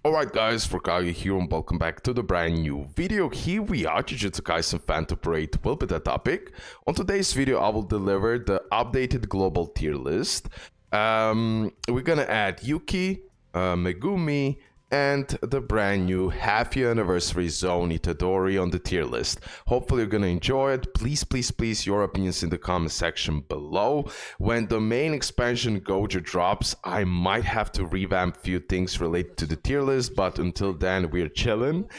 Alright guys, RoKage here and welcome back to the brand new video. Here we are, Jujutsu Kaisen Fan to Parade will be the topic. On today's video I will deliver the updated global tier list. We're gonna add Yuki, Megumi, and the brand new half-year anniversary Zone Itadori on the tier list. Hopefully you're gonna enjoy it. Please, your opinions in the comment section below. When the main expansion Gojo drops, I might have to revamp few things related to the tier list, but until then we're chilling.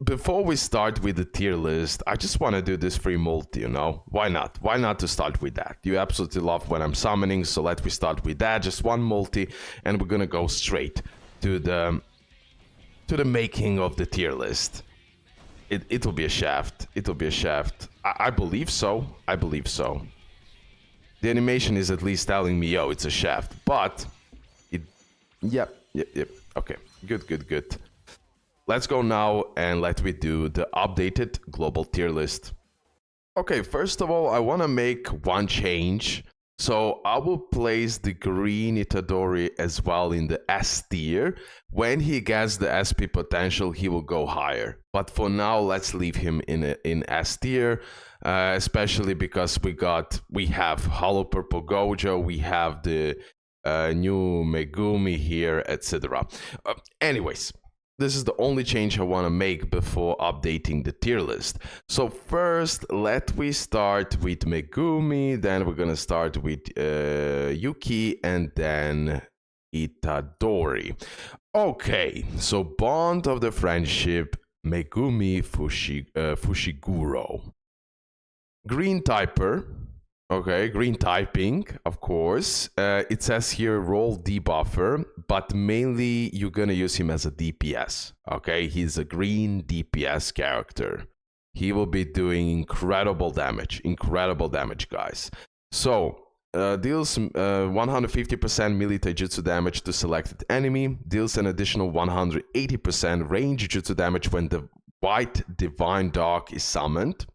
Before we start with the tier list, I just want to do this free multi, you know? Why not? Why not to start with that? You absolutely love when I'm summoning, so let me start with that. Just one multi, and we're gonna go straight to the making of the tier list. It'll be a shaft. It'll be a shaft. I believe so. I believe so. The animation is at least telling me, yo, it's a shaft. But yep. Okay. Good. Let's go now and let me do the updated global tier list. Okay, first of all, I want to make one change. So I will place the green Itadori as well in the S tier. When he gets the SP potential, he will go higher. But for now, let's leave him in S tier, especially because we have Hollow Purple Gojo, we have the new Megumi here, etc. Anyways. This is the only change I want to make before updating the tier list. So first, let me start with Megumi, then we're going to start with Yuki, and then Itadori. Okay, so Bond of the Friendship, Megumi Fushiguro. Green Typer. Okay, green typing, of course. It says here role debuffer, but mainly you're gonna use him as a DPS. Okay, he's a green DPS character. He will be doing incredible damage, guys. So, deals 150% melee jutsu damage to selected enemy, deals an additional 180% range jutsu damage when the white divine dog is summoned.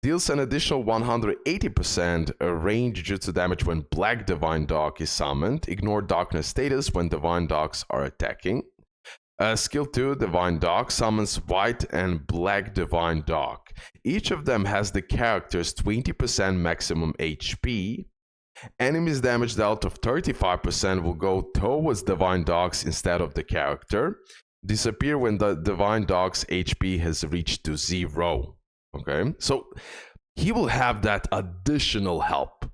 Deals an additional 180% range jutsu damage when Black Divine Dog is summoned. Ignore Darkness status when Divine Dogs are attacking. Skill 2, Divine Dog, summons White and Black Divine Dog. Each of them has the character's 20% maximum HP. Enemies damage dealt of 35% will go towards Divine Dogs instead of the character. Disappear when the Divine Dog's HP has reached to 0. Okay, so he will have that additional help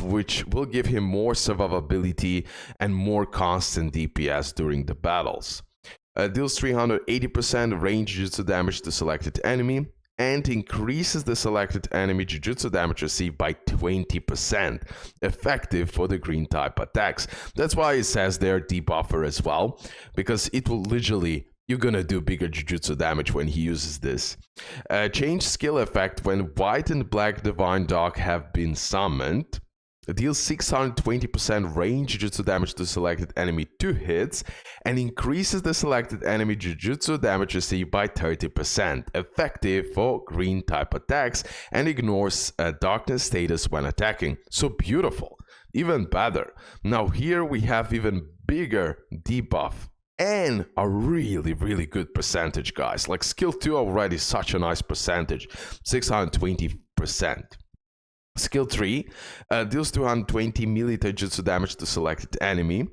which will give him more survivability and more constant DPS during the battles. Deals 380% range jutsu damage to selected enemy and increases the selected enemy jujutsu damage received by 20%, effective for the green type attacks. That's why it says they're debuffer as well, because it will literally, you're gonna do bigger jujutsu damage when he uses this. Change skill effect when White and Black Divine Dog have been summoned. Deals 620% range jujutsu damage to selected enemy 2 hits and increases the selected enemy jujutsu damage received by 30%, effective for green type attacks, and ignores darkness status when attacking. So beautiful, even better. Now here we have even bigger debuff. And a really good percentage, guys. Like skill 2 already such a nice percentage, 620%. Skill 3 deals 220 melee jutsu damage to selected enemy,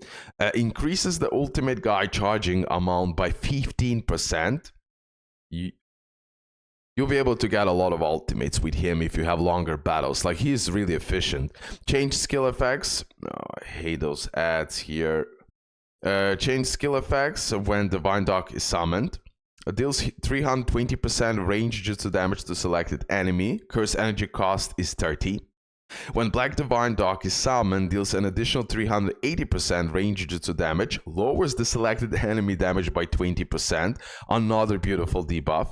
increases the ultimate guy charging amount by 15%. You'll be able to get a lot of ultimates with him if you have longer battles. Like, he's really efficient. Change skill effects. Oh, I hate those ads here. Change skill effects when Divine Dog is summoned. Deals 320% range jutsu damage to selected enemy. Curse energy cost is 30. When Black Divine Dog is summoned, deals an additional 380% range jutsu damage. Lowers the selected enemy damage by 20%. Another beautiful debuff.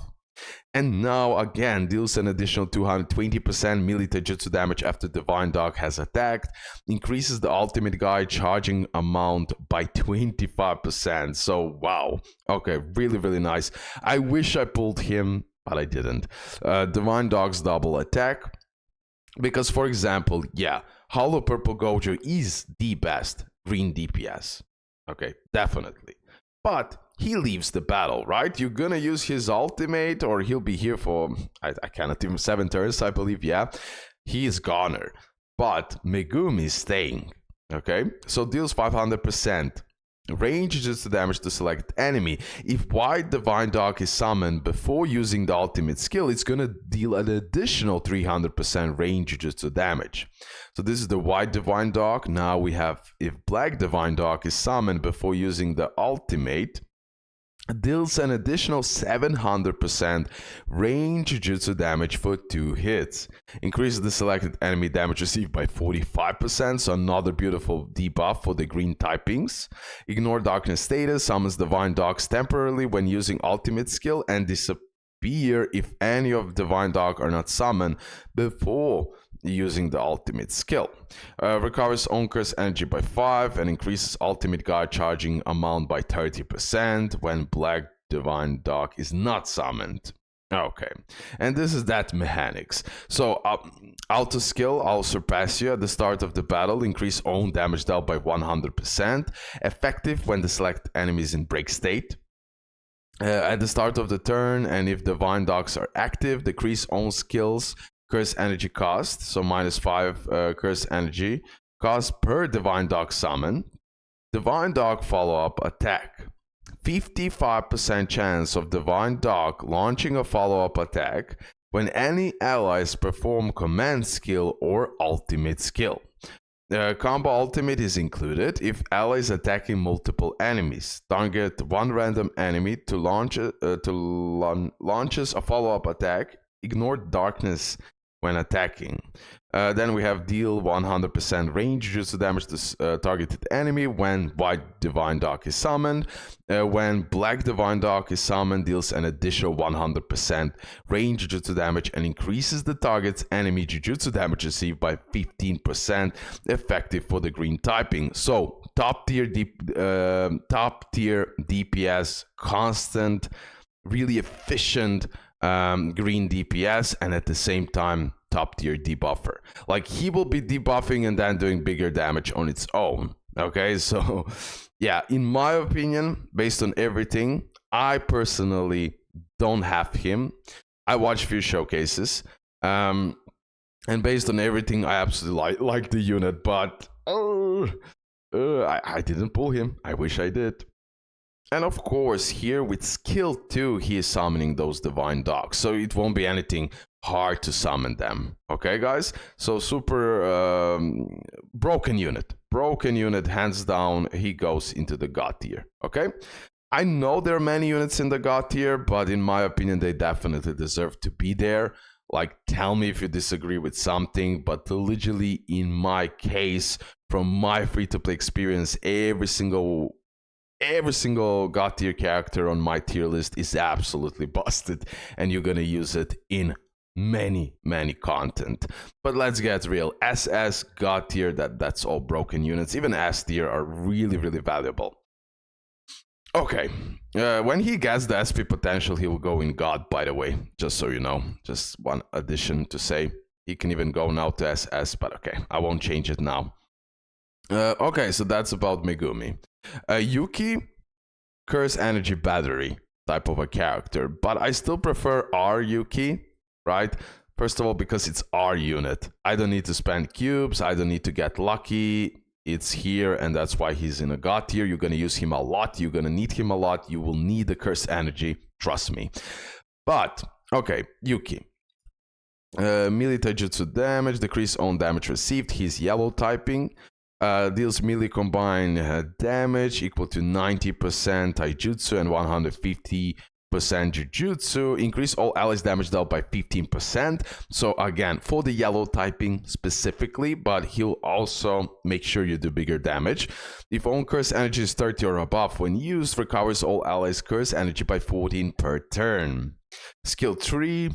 And now again deals an additional 220% melee jutsu damage after Divine Dog has attacked, increases the ultimate guy charging amount by 25%. So wow, okay, really nice. I wish I pulled him, but I didn't. Divine Dog's double attack, because for example, yeah, Hollow Purple Gojo is the best green DPS. Okay, definitely. but he leaves the battle, right? You're gonna use his ultimate, or he'll be here for, I cannot even, 7 turns, I believe, yeah. He is goner, but Megumi is staying, okay? So deals 500% range jutsu damage to select enemy. If White Divine Dog is summoned before using the ultimate skill, it's gonna deal an additional 300% range jutsu damage. So this is the White Divine Dog. Now we have, if Black Divine Dog is summoned before using the ultimate, deals an additional 700% range jutsu damage for 2 hits. Increases the selected enemy damage received by 45%, so another beautiful debuff for the green typings. Ignore darkness status, summons divine dogs temporarily when using ultimate skill, and disappear if any of divine dog are not summoned before using the ultimate skill. Recovers own curse energy by 5 and increases ultimate guard charging amount by 30% when Black Divine Dog is not summoned. Okay, and this is that mechanics. So auto skill, I'll surpass you at the start of the battle, increase own damage dealt by 100%, effective when the select enemy is in break state. At the start of the turn, and if divine dogs are active, decrease own skills curse energy cost, so -5 curse energy cost per divine dog summon. Divine dog follow-up attack. 55% chance of divine dog launching a follow-up attack when any allies perform command skill or ultimate skill. Combo ultimate is included if allies attacking multiple enemies. Target one random enemy to launches a follow-up attack. Ignore darkness when attacking. Then we have deal 100% range jutsu damage to targeted enemy when White Divine Dog is summoned. When Black Divine Dog is summoned, deals an additional 100% range jutsu damage and increases the target's enemy jujutsu damage received by 15%, effective for the green typing. So top tier DPS, constant, really efficient green DPS, and at the same time top tier debuffer. Like, he will be debuffing and then doing bigger damage on its own. Okay, so yeah, in my opinion, based on everything, I personally don't have him. I watched a few showcases, and based on everything, I absolutely like the unit, but I didn't pull him. I wish I did. And of course, here with skill 2, he is summoning those divine dogs, so it won't be anything hard to summon them. Okay, guys? So super broken unit. Broken unit, hands down, he goes into the God tier. Okay? I know there are many units in the God tier, but in my opinion, they definitely deserve to be there. Like, tell me if you disagree with something, but literally, in my case, from my free-to-play experience, every single God tier character on my tier list is absolutely busted, and you're gonna use it in many content. But let's get real. SS, God tier, that's all broken units. Even S tier are really valuable. Okay, when he gets the SP potential, he will go in God, by the way, just so you know. Just one addition to say, he can even go now to SS, but okay, I won't change it now. Okay, so that's about Megumi. Yuki, curse energy battery type of a character, but I still prefer our Yuki, right? First of all, because it's our unit. I don't need to spend cubes, I don't need to get lucky. It's here, and that's why he's in a God tier. You're gonna use him a lot, you're gonna need him a lot, you will need the curse energy, trust me. But, okay, Yuki. Melee taijutsu damage, decrease own damage received, he's yellow typing. Deals melee combined damage equal to 90% taijutsu and 150% jujutsu. Increase all allies damage dealt by 15%. So again, for the yellow typing specifically, but he'll also make sure you do bigger damage. If own curse energy is 30 or above, when used, recovers all allies curse energy by 14 per turn. Skill 3.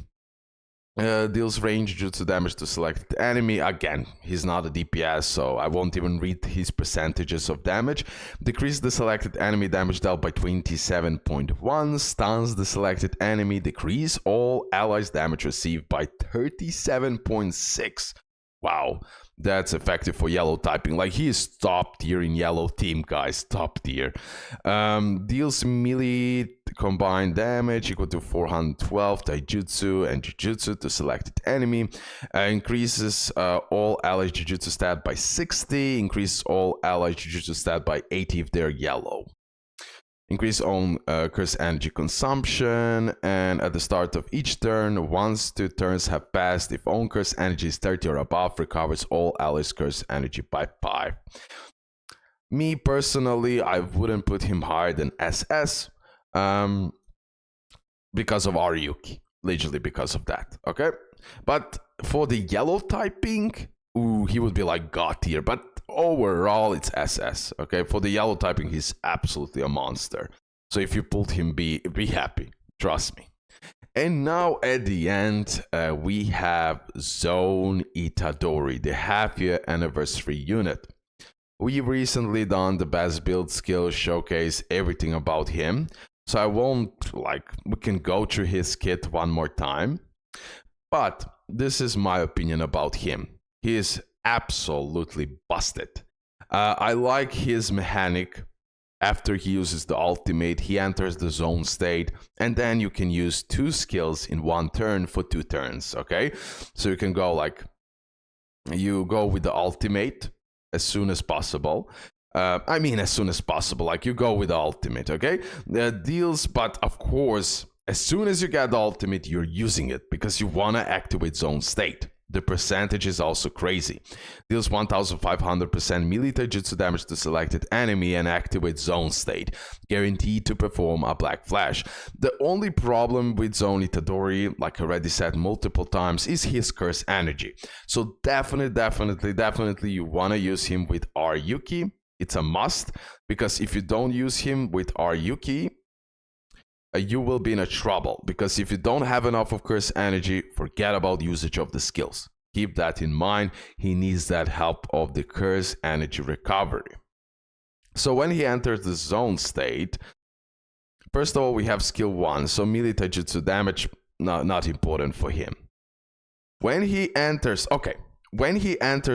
Deals range jutsu damage to selected enemy. Again, he's not a DPS, so I won't even read his percentages of damage. Decrease the selected enemy damage dealt by 27.1. Stuns the selected enemy. Decrease all allies damage received by 37.6. Wow, that's effective for yellow typing. Like, he is top tier in yellow team, guys. Top tier. Deals melee combined damage equal to 412 taijutsu and jujutsu to selected enemy. Increases all allies jujutsu stat by 60. Increases all allies jujutsu stat by 80 if they're yellow. Increase own curse energy consumption, and at the start of each turn, once 2 turns have passed, if own curse energy is 30 or above, recovers all allies curse energy by 5. Me personally, I wouldn't put him higher than SS because of our Yuki, literally because of that, okay? But for the yellow typing, ooh, he would be like God tier, but overall it's SS, okay? For the yellow typing, he's absolutely a monster. So if you pulled him, be happy, trust me. And now at the end, we have Zone Itadori, the half-year anniversary unit. We recently done the best build skill showcase, everything about him. So I won't, we can go through his kit one more time. But this is my opinion about him. He is absolutely busted. I like his mechanic. After he uses the ultimate, he enters the zone state, and then you can use 2 skills in 1 turn for 2 turns, okay? So you can go you go with the ultimate as soon as possible. As soon as possible, you go with the ultimate, okay? Deals, but of course, as soon as you get the ultimate, you're using it because you want to activate zone state. The percentage is also crazy. Deals 1500% melee taijutsu damage to selected enemy and activates zone state. Guaranteed to perform a black flash. The only problem with Zone Itadori, like I already said multiple times, is his curse energy. So definitely you want to use him with our Yuki. It's a must, because if you don't use him with our Yuki, you will be in a trouble, because if you don't have enough of curse energy, forget about usage of the skills. Keep that in mind. He needs that help of the curse energy recovery. So when he enters the zone state, first of all, we have skill 1, so melee taijutsu damage, not important for him. When he enters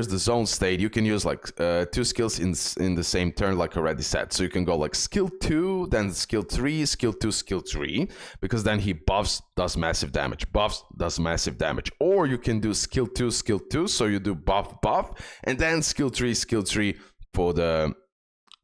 the zone state, you can use 2 skills in the same turn, like I already said. So you can go skill 2, then skill 3, skill 2, skill 3, because then he buffs, does massive damage, buffs, does massive damage. Or you can do skill 2, so you do buff, and then skill 3 for the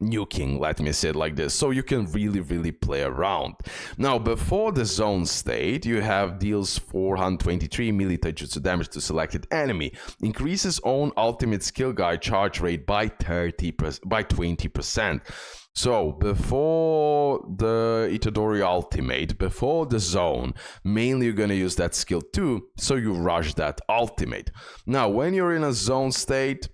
nuking, let me say it like this. So you can really play around. Now, before the zone state, you have deals 423 melee taijutsu damage to selected enemy, increases own ultimate skill guy charge rate by 20%. So before the Itadori ultimate, before the zone, mainly you're gonna use that skill 2, so you rush that ultimate. Now, when you're in a zone state,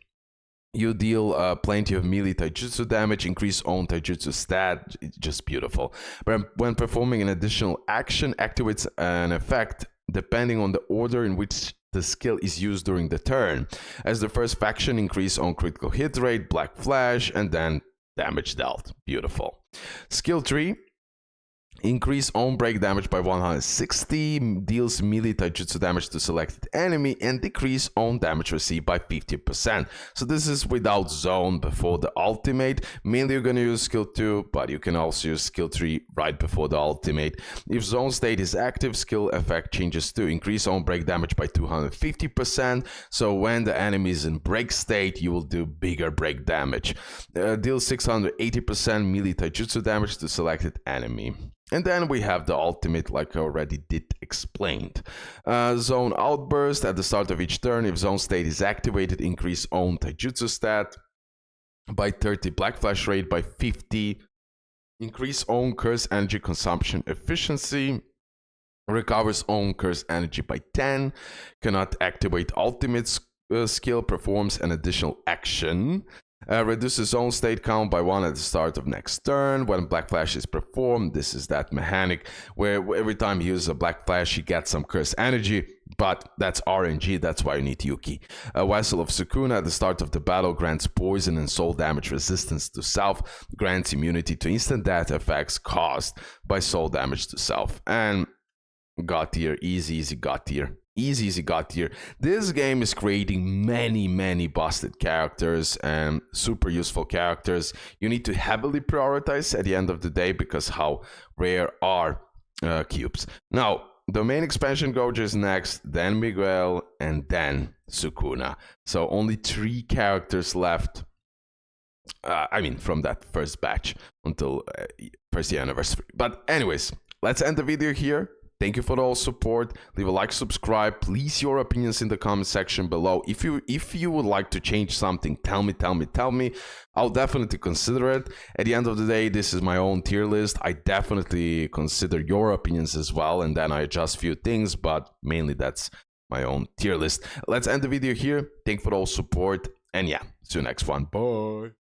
you deal plenty of melee taijutsu damage, increase own taijutsu stat, just beautiful. But when performing an additional action, activates an effect depending on the order in which the skill is used during the turn. As the first faction, increase own critical hit rate, black flash, and then damage dealt. Beautiful. Skill 3. Increase own break damage by 160, deals melee taijutsu damage to selected enemy, and decrease own damage received by 50%. So this is without zone before the ultimate. Mainly you're gonna use skill 2, but you can also use skill 3 right before the ultimate. If zone state is active, skill effect changes to increase own break damage by 250%. So when the enemy is in break state, you will do bigger break damage. Deal 680% melee taijutsu damage to selected enemy. And then we have the ultimate, like I already did explained. Zone outburst at the start of each turn. If zone state is activated, increase own taijutsu stat by 30, black flash rate by 50, increase own curse energy consumption efficiency, recovers own curse energy by 10, cannot activate ultimate skill, performs an additional action. Reduces own state count by 1 at the start of next turn. When Black Flash is performed, this is that mechanic where every time he uses a Black Flash, he gets some curse energy, but that's RNG, that's why you need Yuki. Vessel of Sukuna at the start of the battle grants poison and soul damage resistance to self, grants immunity to instant death effects caused by soul damage to self. And God tier, easy God tier. Easy god tier. This game is creating many busted characters and super useful characters. You need to heavily prioritize at the end of the day because how rare are cubes. Now, the main expansion Gojo is next, then Miguel, and then Sukuna. So only 3 characters left. I mean, from that first batch until first year anniversary. But anyways, let's end the video here. Thank you for all support. Leave a like, subscribe. Please your opinions in the comment section below. If you would like to change something, tell me. I'll definitely consider it. At the end of the day, this is my own tier list. I definitely consider your opinions as well, and then I adjust few things, but mainly that's my own tier list. Let's end the video here. Thank you for all support, and yeah, see you next one. Bye.